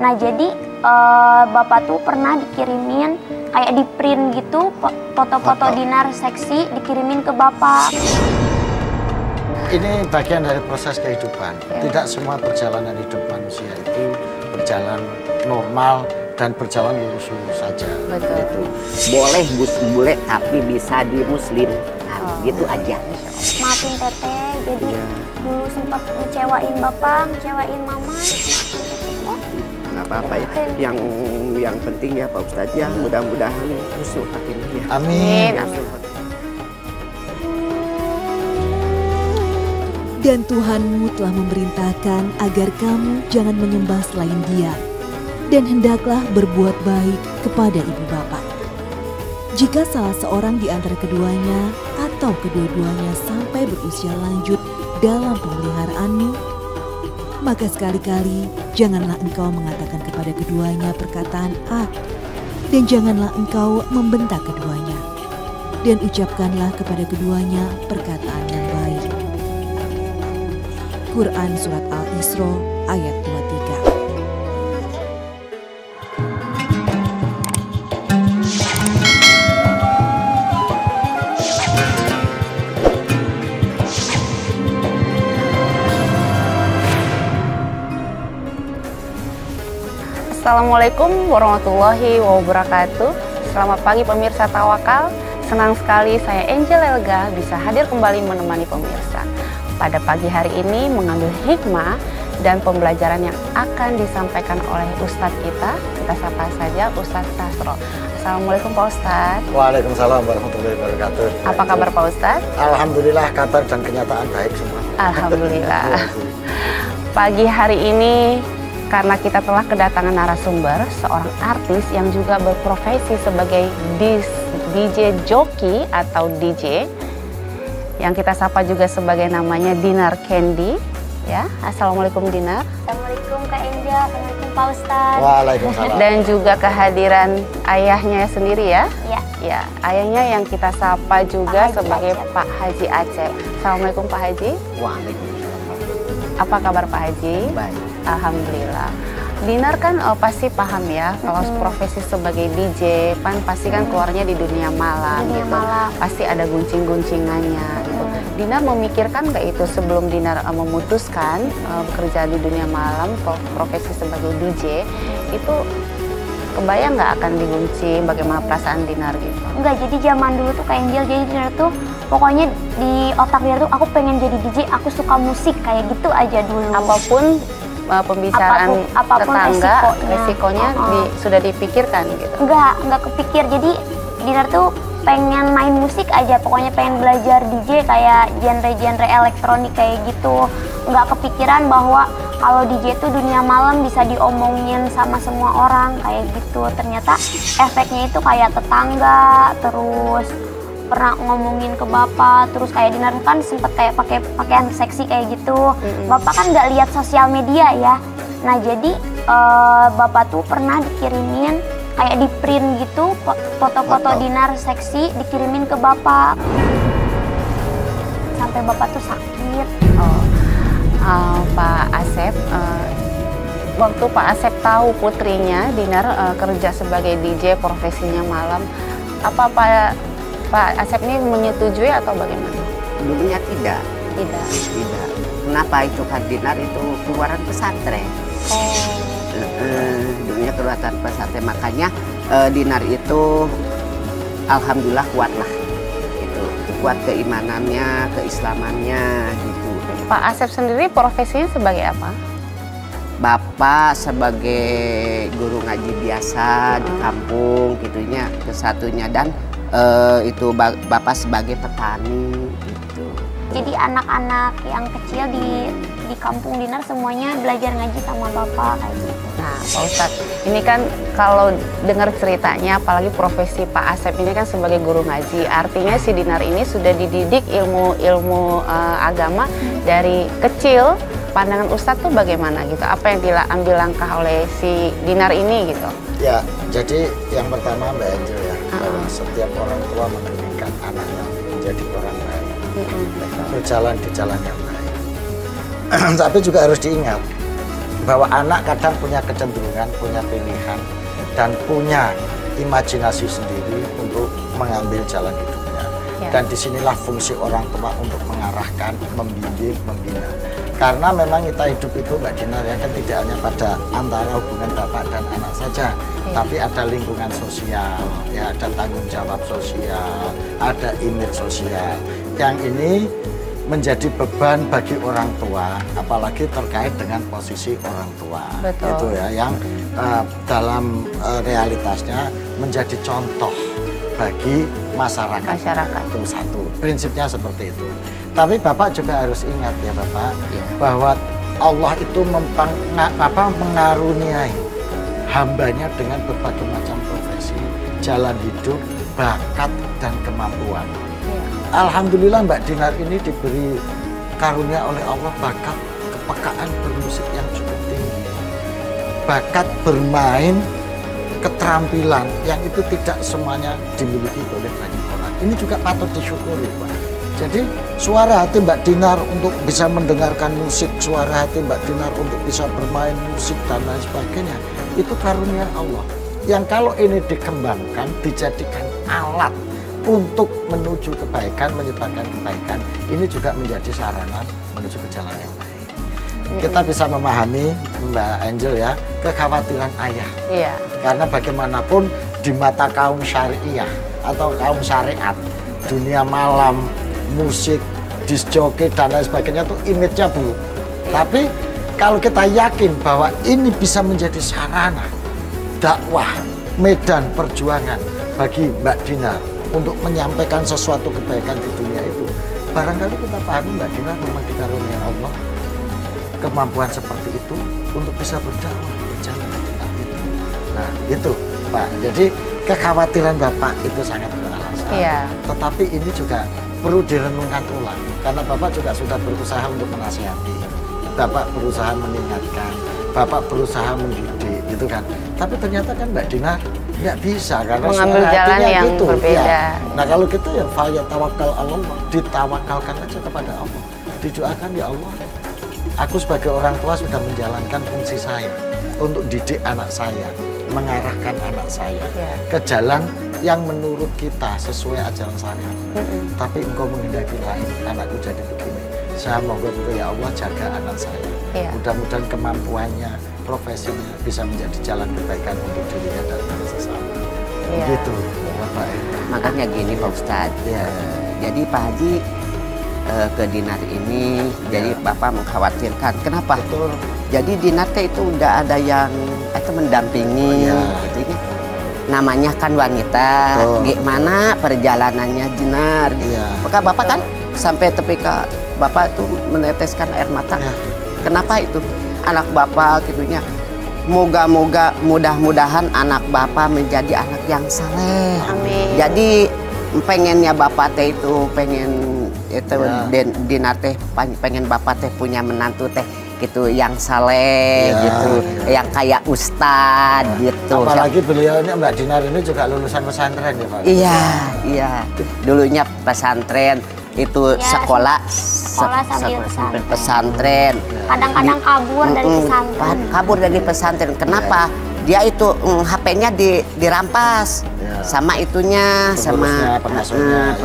Nah jadi Bapak tuh pernah dikirimin kayak di print gitu foto-foto Dinar seksi dikirimin ke Bapak. Ini bagian dari proses kehidupan. Tidak semua perjalanan hidup manusia itu berjalan normal dan berjalan lurus-lurus saja. Betul. Gitu. Boleh Gus bule tapi bisa di muslim. Nah, gitu aja. Maafin Teteh, jadi dulu sempat ngecewain Bapak, ngecewain Mama. Nggak apa-apa ya. Yang penting ya Pak Ustadz ya, mudah-mudahan husnul khatimah ya. Amin. Dan Tuhanmu telah memerintahkan agar kamu jangan menyembah selain Dia, dan hendaklah berbuat baik kepada ibu bapak. Jika salah seorang di antara keduanya atau kedua-duanya sampai berusia lanjut dalam pemeliharaanmu, maka sekali-kali janganlah engkau mengatakan kepada keduanya perkataan "ah", dan janganlah engkau membentak keduanya, dan ucapkanlah kepada keduanya perkataan yang baik. Quran Surat Al-Isra ayat 23. Assalamualaikum warahmatullahi wabarakatuh. Selamat pagi pemirsa Tawakal. Senang sekali saya Angel Elga bisa hadir kembali menemani pemirsa. Pada pagi hari ini mengambil hikmah dan pembelajaran yang akan disampaikan oleh Ustadz kita sapa saja Ustadz Sastro. Assalamualaikum Pak Ustadz. Waalaikumsalam warahmatullahi wabarakatuh. Apa kabar Pak Ustadz? Alhamdulillah, kabar dan kenyataan baik semua. Alhamdulillah. Pagi hari ini karena kita telah kedatangan narasumber, seorang artis yang juga berprofesi sebagai DJ joki atau DJ, yang kita sapa juga sebagai namanya Dinar Candy. Ya, Assalamualaikum Dinar. Assalamualaikum Kak Angel, Assalamualaikum Pak Ustadz. Waalaikumsalam. Dan juga kehadiran ayahnya sendiri ya. Ya. Ya, ayahnya yang kita sapa juga Pak Haji sebagai Acep. Pak Haji Acep. Assalamualaikum Pak Haji. Waalaikumsalam. Apa kabar Pak Haji? Baik. Alhamdulillah. Dinar kan pasti paham ya kalau profesi sebagai DJ pasti kan keluarnya di dunia malam Dunia gitu. malam. Pasti ada guncing-guncingannya gitu. Dinar memikirkan nggak itu sebelum Dinar memutuskan bekerja di dunia malam, profesi sebagai DJ itu kebayang nggak akan diguncing, bagaimana perasaan Dinar gitu? Enggak, jadi zaman dulu tuh Kak Angel, jadi Dinar tuh pokoknya di otak Dinar tuh aku pengen jadi DJ, aku suka musik kayak gitu aja dulu. Apapun pembicaraan apapun tetangga, resikonya. sudah dipikirkan gitu? Enggak kepikir, jadi Dinar tuh pengen main musik aja, pokoknya pengen belajar DJ kayak genre-genre elektronik kayak gitu. Enggak kepikiran bahwa kalau DJ itu dunia malam bisa diomongin sama semua orang kayak gitu. Ternyata efeknya itu kayak tetangga, terus pernah ngomongin ke Bapak, terus kayak Dinar kan sempet kayak pakai pakaian seksi kayak gitu. Bapak kan nggak lihat sosial media ya. Nah jadi Bapak tuh pernah dikirimin kayak di print gitu foto-foto Dinar seksi dikirimin ke Bapak. Sampai Bapak tuh sakit. Pak Asep, waktu Pak Asep tahu putrinya Dinar kerja sebagai DJ profesinya malam, apa Pak Asep ini menyetujui atau bagaimana? Dulunya tidak. Tidak. Kenapa itu kan Dinar itu keluaran pesantren. Dulunya keluaran pesantren, makanya Dinar itu alhamdulillah kuat lah. Itu kuat keimanannya, keislamannya gitu. Pak Asep sendiri profesinya sebagai apa? Bapak sebagai guru ngaji biasa di kampung gitunya kesatunya, dan itu Bapak sebagai petani gitu. Jadi anak-anak yang kecil di kampung Dinar semuanya belajar ngaji sama Bapak kayak gitu. Nah Pak Ustadz, ini kan kalau dengar ceritanya, apalagi profesi Pak Asep ini kan sebagai guru ngaji, artinya si Dinar ini sudah dididik ilmu agama dari kecil. Pandangan Ustadz tuh bagaimana gitu? Apa yang diambil langkah oleh si Dinar ini gitu? Ya, jadi yang pertama Mbak Angel ya, bahwa setiap orang tua menginginkan anaknya menjadi orang baik, berjalan di jalan yang baik. Tapi juga harus diingat, bahwa anak kadang punya kecenderungan, punya pilihan, dan punya imajinasi sendiri untuk mengambil jalan hidupnya. Dan disinilah fungsi orang tua untuk mengarahkan, membimbing, membina. Karena memang kita hidup itu Mbak Dinar ya kan tidak hanya pada antara hubungan bapak dan anak saja, tapi ada lingkungan sosial, ya ada tanggung jawab sosial, ada image sosial. Yang ini menjadi beban bagi orang tua, apalagi terkait dengan posisi orang tua. Betul. Itu ya yang dalam realitasnya menjadi contoh bagi masyarakat. Itu satu. Prinsipnya seperti itu. Tapi Bapak juga harus ingat ya Bapak, bahwa Allah itu mengaruniai hambanya dengan berbagai macam profesi, jalan hidup, bakat, dan kemampuan. Alhamdulillah Mbak Dinar ini diberi karunia oleh Allah bakat kepekaan bermusik yang cukup tinggi. Bakat bermain, keterampilan yang itu tidak semuanya dimiliki oleh banyak orang. Ini juga patut disyukuri Pak. Jadi suara hati Mbak Dinar untuk bisa mendengarkan musik, suara hati Mbak Dinar untuk bisa bermain musik dan lain sebagainya, itu karunia Allah. Yang kalau ini dikembangkan, dijadikan alat untuk menuju kebaikan, menyebarkan kebaikan, ini juga menjadi sarana menuju ke jalan yang baik. Kita bisa memahami Mbak Angel ya, kekhawatiran ayah. Karena bagaimanapun di mata kaum syariah atau kaum syariat, dunia malam, musik, disc jockey dan lain sebagainya itu image-nya buruk. Tapi kalau kita yakin bahwa ini bisa menjadi sarana dakwah, medan perjuangan bagi Mbak Dinar untuk menyampaikan sesuatu kebaikan di dunia itu, barangkali kita pahami Mbak Dinar memang dikaruniai Allah kemampuan seperti itu untuk bisa berdakwah di jalan itu. Nah itu Pak, jadi kekhawatiran Bapak itu sangat beralasan. Tetapi ini juga perlu direnungkan ulang, karena Bapak juga sudah berusaha untuk menasihati, Bapak berusaha mengingatkan, Bapak berusaha mendidik, gitu kan. Tapi ternyata kan Mbak Dinar nggak bisa karena mengambil jalan yang gitu, berbeda. Ya. Nah kalau gitu ya faya tawakal Allah, ditawakalkan aja kepada Allah, didoakan ya Allah. Aku sebagai orang tua sudah menjalankan fungsi saya untuk didik anak saya, mengarahkan anak saya ke jalan yang menurut kita sesuai ajaran syariat. Tapi engkau menghendaki lain, anakku jadi begini. Saya mohon ya Allah jaga anak saya. Mudah-mudahan kemampuannya, profesinya bisa menjadi jalan kebaikan untuk dirinya dan untuk sesama. Begitu, Bapak. Makanya gini Pak Ustadz. Jadi Pak Haji ke Dinar ini, jadi Bapak mengkhawatirkan. Kenapa? Betul. Jadi Dinar itu udah ada yang mendampingi. Jadi namanya kan wanita, gimana perjalanannya Dinar. Maka Bapak kan sampai tepika Bapak tuh meneteskan air mata. Kenapa itu? Anak Bapak gitunya. Moga-moga mudah-mudahan anak Bapak menjadi anak yang saleh. Amin. Jadi pengennya Bapak teh itu pengen itu Dinar teh pengen Bapak teh punya menantu teh gitu yang saleh gitu, yang kayak ustad gitu. Apalagi beliau ini Mbak Dinar ini juga lulusan pesantren ya Pak? Iya. Dulunya pesantren itu sekolah sambil pesantren. Kadang-kadang kabur dari pesantren. Kabur dari pesantren. Kenapa? Dia itu HP-nya dirampas sama itunya, sama pengasuhnya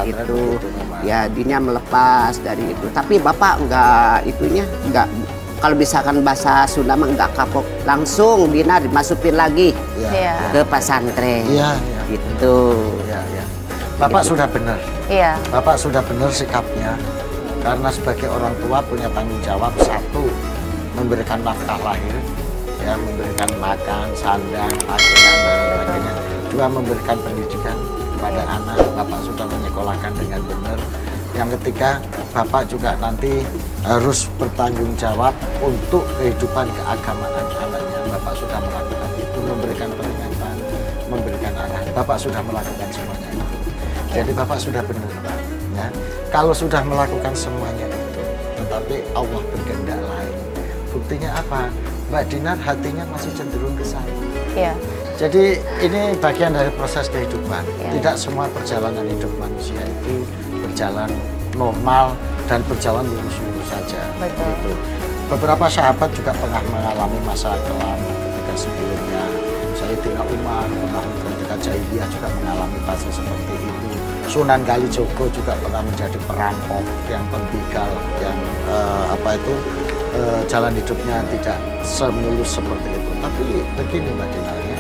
gitu. Ya, dia melepas dari itu. Tapi Bapak enggak itunya, enggak. Kalau misalkan bahasa Sunda mah enggak kapok, langsung Dinar dimasukin lagi ke pesantren. Gitu. Bapak sudah benar. Bapak sudah benar sikapnya. Karena sebagai orang tua punya tanggung jawab, satu, memberikan nafkah lahir, ya, memberikan makan, sandang, pakaian, dan sebagainya. Dua, memberikan pendidikan kepada anak. Bapak sudah menyekolahkan dengan benar. Yang ketiga, Bapak juga nanti harus bertanggung jawab untuk kehidupan keagamaan anaknya. Bapak sudah melakukan itu, memberikan peringatan, memberikan arah. Bapak sudah melakukan semuanya itu. Jadi Bapak sudah benar, Pak. Ya. Kalau sudah melakukan semuanya itu, tetapi Allah berkehendak lain. Buktinya apa? Mbak Dinar hatinya masih cenderung ke sana. Jadi ini bagian dari proses kehidupan. Tidak semua perjalanan hidup manusia itu berjalan normal dan berjalan lurus-lurus saja. Betul. Gitu. beberapa sahabat juga pernah mengalami masa kelam ketika sebelumnya. Sayyidina Umar pernah ketika jahiliyah juga mengalami fase seperti itu. Sunan Kalijogo juga pernah menjadi perampok yang pembegal, yang jalan hidupnya tidak semulus seperti itu. Tapi begini Mbak Dinar, ya,